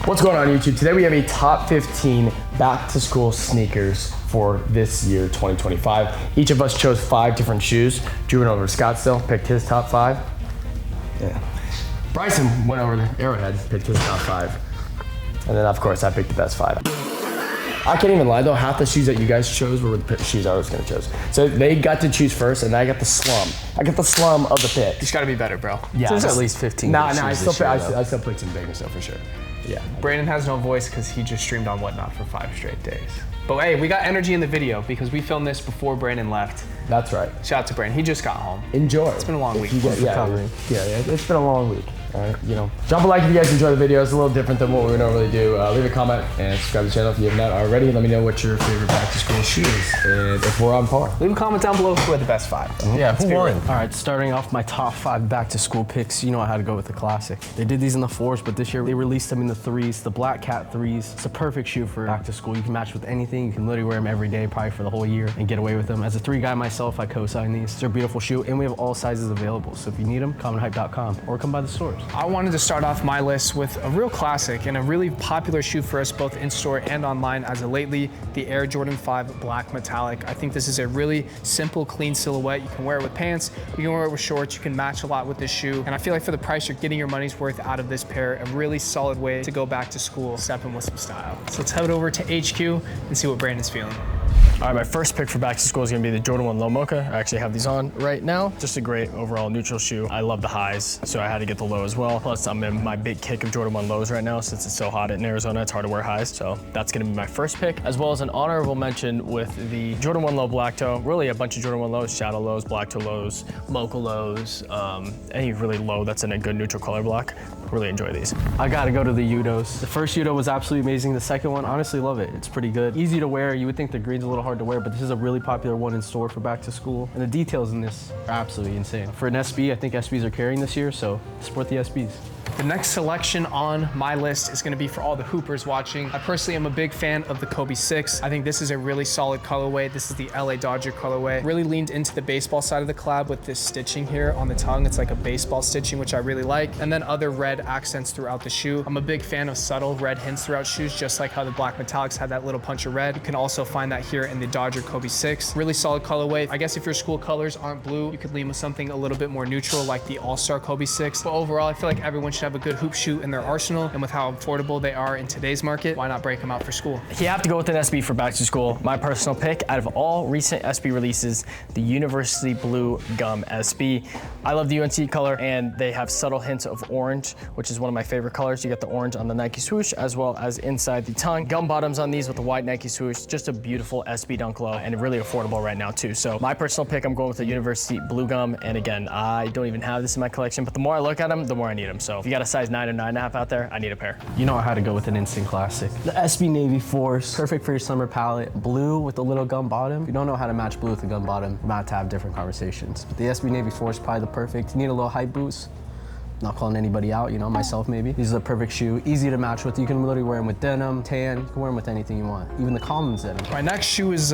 What's going on YouTube? Today we have a top 15 back to school sneakers for this year, 2025. Each of us chose 5 different shoes. Drew went over to Scottsdale, picked his top 5. Yeah. Bryson went over to Arrowhead, picked his top 5. And then of course I picked the best 5. I can't even lie though, half the shoes that you guys chose were the shoes I was gonna choose. So they got to choose first and I got the slum. I got the slum of the pick. You just gotta be better, bro. Yeah. There's at least 15 I still picked some bigger stuff for sure. Yeah. Brandon has no voice because he just streamed on Whatnot for 5 straight days. But hey, we got energy in the video because we filmed this before Brandon left. That's right. Shout out to Brandon, he just got home. Enjoy. It's been a long week. Yeah, it's been a long week. All right, you know, drop a like if you guys enjoy the video. It's a little different than what we normally do. Leave a comment and subscribe to the channel if you have not already. Let me know what your favorite back to school shoe is and if we're on par. Leave a comment down below who had the best 5. Yeah, who won? All right, starting off my top 5 back to school picks, you know I had to go with the classic. They did these in the 4s, but this year they released them in the 3s, the Black Cat 3s. It's a perfect shoe for back to school. You can match with anything. You can literally wear them every day, probably for the whole year, and get away with them. As a 3 guy myself, I co-sign these. They're a beautiful shoe, and we have all sizes available. So if you need them, CommonHype.com or come by the stores. I wanted to start off my list with a real classic and a really popular shoe for us both in store and online as of lately, the Air Jordan 5 Black Metallic. I think this is a really simple, clean silhouette. You can wear it with pants, you can wear it with shorts, you can match a lot with this shoe. And I feel like for the price, you're getting your money's worth out of this pair, a really solid way to go back to school, stepping with some style. So let's head over to HQ and see what Brandon's feeling. All right, my first pick for back to school is gonna be the Jordan 1 Low Mocha. I actually have these on right now. Just a great overall neutral shoe. I love the highs, so I had to get the low as well. Plus, I'm in my big kick of Jordan 1 lows right now since it's so hot in Arizona. It's hard to wear highs, so that's gonna be my first pick, as well as an honorable mention with the Jordan 1 Low Black Toe. Really a bunch of Jordan 1 lows, shadow lows, black toe lows, mocha lows, any really low that's in a good neutral color block. Really enjoy these. I gotta go to the Udos. The first Udo was absolutely amazing. The second one, honestly love it. It's pretty good. Easy to wear. You would think the green's a little hard to wear, but this is a really popular one in store for back to school. And the details in this are absolutely insane. For an SB, I think SBs are carrying this year, so support the SBs. The next selection on my list is gonna be for all the hoopers watching. I personally am a big fan of the Kobe 6. I think this is a really solid colorway. This is the LA Dodger colorway. Really leaned into the baseball side of the collab with this stitching here on the tongue. It's like a baseball stitching, which I really like. And then other red accents throughout the shoe. I'm a big fan of subtle red hints throughout shoes, just like how the Black Metallics had that little punch of red. You can also find that here in the Dodger Kobe 6. Really solid colorway. I guess if your school colors aren't blue, you could lean with something a little bit more neutral like the All-Star Kobe 6. But overall, I feel like everyone should have a good hoop shoe in their arsenal, and with how affordable they are in today's market, why not break them out for school? You have to go with an SB for back to school. My personal pick out of all recent SB releases, the University Blue Gum SB. I love the UNC color, and they have subtle hints of orange, which is one of my favorite colors. You get the orange on the Nike swoosh as well as inside the tongue. Gum bottoms on these with the white Nike swoosh. Just a beautiful SB dunk low and really affordable right now too. So my personal pick, I'm going with the University Blue Gum. And again, I don't even have this in my collection, but the more I look at them, the more I need them. So if you got a size 9 or 9.5 out there, I need a pair. You know I had to go with an instant classic. The SB Navy Force, perfect for your summer palette. Blue with a little gum bottom. If you don't know how to match blue with a gum bottom, we're about to have different conversations. But the SB Navy Force is probably the perfect. You need a little hype boost. Not calling anybody out, you know, myself maybe. These are the perfect shoe, easy to match with. You can literally wear them with denim, tan, you can wear them with anything you want. Even the Commons denim. My next shoe is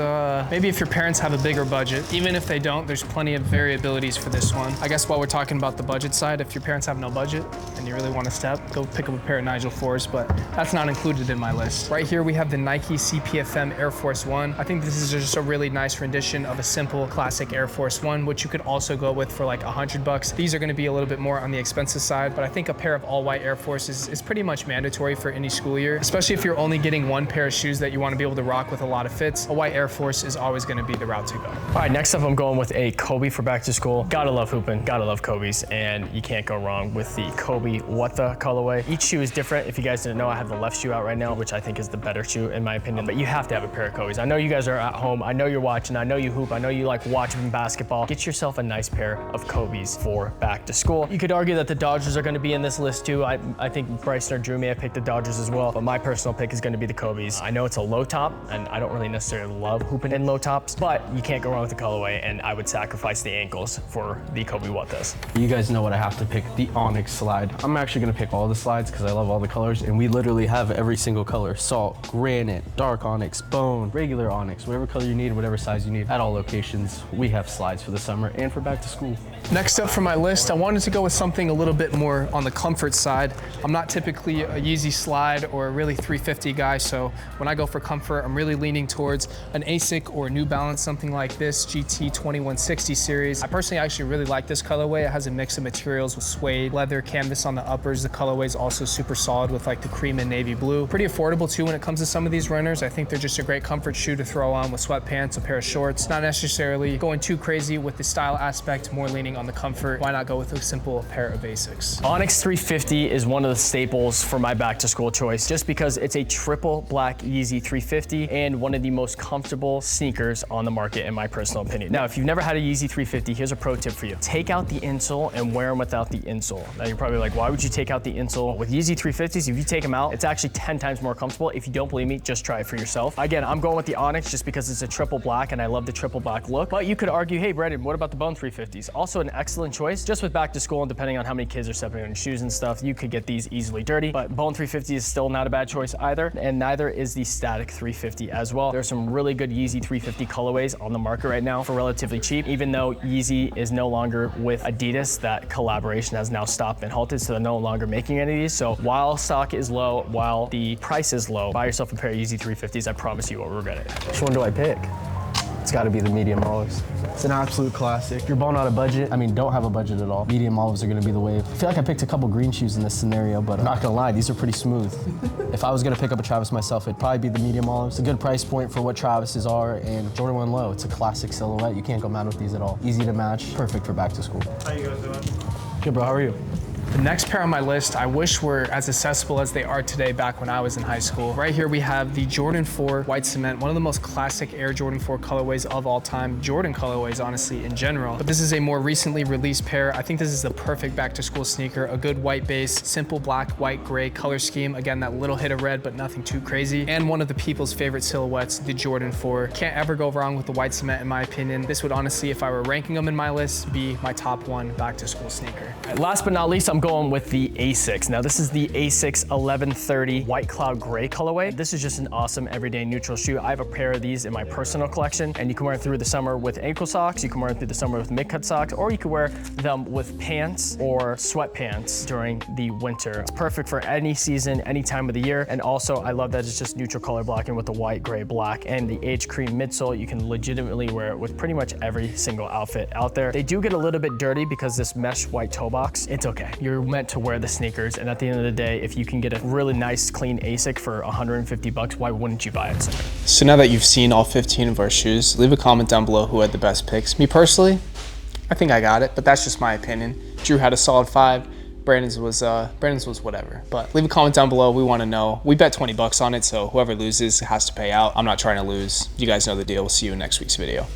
maybe if your parents have a bigger budget. Even if they don't, there's plenty of variabilities for this one. I guess while we're talking about the budget side, if your parents have no budget and you really want to step, go pick up a pair of Nigel 4s, but that's not included in my list. Right here we have the Nike CPFM Air Force 1. I think this is just a really nice rendition of a simple classic Air Force 1, which you could also go with for like $100. These are gonna be a little bit more on the expensive side, but I think a pair of all white Air Forces is pretty much mandatory for any school year, especially if you're only getting one pair of shoes that you want to be able to rock with a lot of fits. A white Air Force is always going to be the route to go. All right, next up I'm going with a Kobe for back to school. Gotta love hooping, gotta love Kobe's, and you can't go wrong with the Kobe What The colorway. Each shoe is different. If you guys didn't know, I have the left shoe out right now, which I think is the better shoe in my opinion, but you have to have a pair of Kobe's. I know you guys are at home, I know you're watching, I know you hoop, I know you like watching basketball. Get yourself a nice pair of Kobe's for back to school. You could argue that the Dodgers are gonna be in this list too. I think Bryson or Drew may have picked the Dodgers as well, but my personal pick is gonna be the Kobe's. I know it's a low top, and I don't really necessarily love hooping in low tops, but you can't go wrong with the colorway, and I would sacrifice the ankles for the Kobe What This. You guys know what I have to pick, the Onyx slide. I'm actually gonna pick all the slides because I love all the colors, and we literally have every single color. Salt, granite, dark onyx, bone, regular onyx, whatever color you need, whatever size you need. At all locations, we have slides for the summer and for back to school. Next up for my list, I wanted to go with something a little bit more on the comfort side. I'm not typically a Yeezy Slide or a really 350 guy, so when I go for comfort, I'm really leaning towards an Asics or a New Balance, something like this GT 2160 series. I personally actually really like this colorway. It has a mix of materials with suede, leather, canvas on the uppers. The colorway is also super solid with like the cream and navy blue. Pretty affordable too when it comes to some of these runners. I think they're just a great comfort shoe to throw on with sweatpants, a pair of shorts. Not necessarily going too crazy with the style aspect, more leaning on the comfort. Why not go with a simple pair of Asics? Onyx 350 is one of the staples for my back to school choice, just because it's a triple black Yeezy 350 and one of the most comfortable sneakers on the market in my personal opinion. Now, if you've never had a Yeezy 350, here's a pro tip for you. Take out the insole and wear them without the insole. Now you're probably like, why would you take out the insole? With Yeezy 350s, if you take them out, it's actually 10 times more comfortable. If you don't believe me, just try it for yourself. Again, I'm going with the Onyx just because it's a triple black and I love the triple black look, but you could argue, hey Brandon, what about the Bone 350s? Also an excellent choice, just with back to school and depending on how many kids are stepping on your shoes and stuff, you could get these easily dirty, but Bone 350 is still not a bad choice either, and neither is the Static 350 as well. There's some really good Yeezy 350 colorways on the market right now for relatively cheap, even though Yeezy is no longer with Adidas. That collaboration has now stopped and halted, so they're no longer making any of these. So while stock is low, while the price is low, buy yourself a pair of Yeezy 350s. I promise you won't regret it. Which one do I pick? It's gotta be the medium olives. It's an absolute classic. If you're balling out a budget, I mean, don't have a budget at all, medium olives are gonna be the wave. I feel like I picked a couple green shoes in this scenario, but I'm not gonna lie, these are pretty smooth. If I was gonna pick up a Travis myself, it'd probably be the medium olives. It's a good price point for what Travis's are, and Jordan 1 Low, it's a classic silhouette. You can't go mad with these at all. Easy to match, perfect for back to school. How you guys doing? Good, bro, how are you? The next pair on my list, I wish were as accessible as they are today back when I was in high school. Right here we have the Jordan 4 White Cement, one of the most classic Air Jordan 4 colorways of all time, Jordan colorways honestly in general. But this is a more recently released pair. I think this is the perfect back to school sneaker, a good white base, simple black, white, gray color scheme. Again, that little hit of red, but nothing too crazy. And one of the people's favorite silhouettes, the Jordan 4. Can't ever go wrong with the White Cement in my opinion. This would honestly, if I were ranking them in my list, be my top one back to school sneaker. Last but not least, I'm going with the Asics. Now this is the Asics 1130 White Cloud Gray colorway. This is just an awesome everyday neutral shoe. I have a pair of these in my personal collection, and you can wear it through the summer with ankle socks, you can wear it through the summer with mid-cut socks, or you can wear them with pants or sweatpants during the winter. It's perfect for any season, any time of the year, and also I love that it's just neutral color blocking with the white, gray, black, and the age cream midsole. You can legitimately wear it with pretty much every single outfit out there. They do get a little bit dirty because this mesh white toe box, it's okay. You're meant to wear the sneakers, and at the end of the day, if you can get a really nice clean Asic for 150 bucks, why wouldn't you buy it? So now that you've seen all 15 of our shoes, leave a comment down below who had the best picks. Me personally, I think I got it, but that's just my opinion. Drew had a solid 5. Brandon's was whatever. But leave a comment down below. We want to know. We bet 20 bucks on it, so whoever loses has to pay out. I'm not trying to lose. You guys know the deal. We'll see you in next week's video.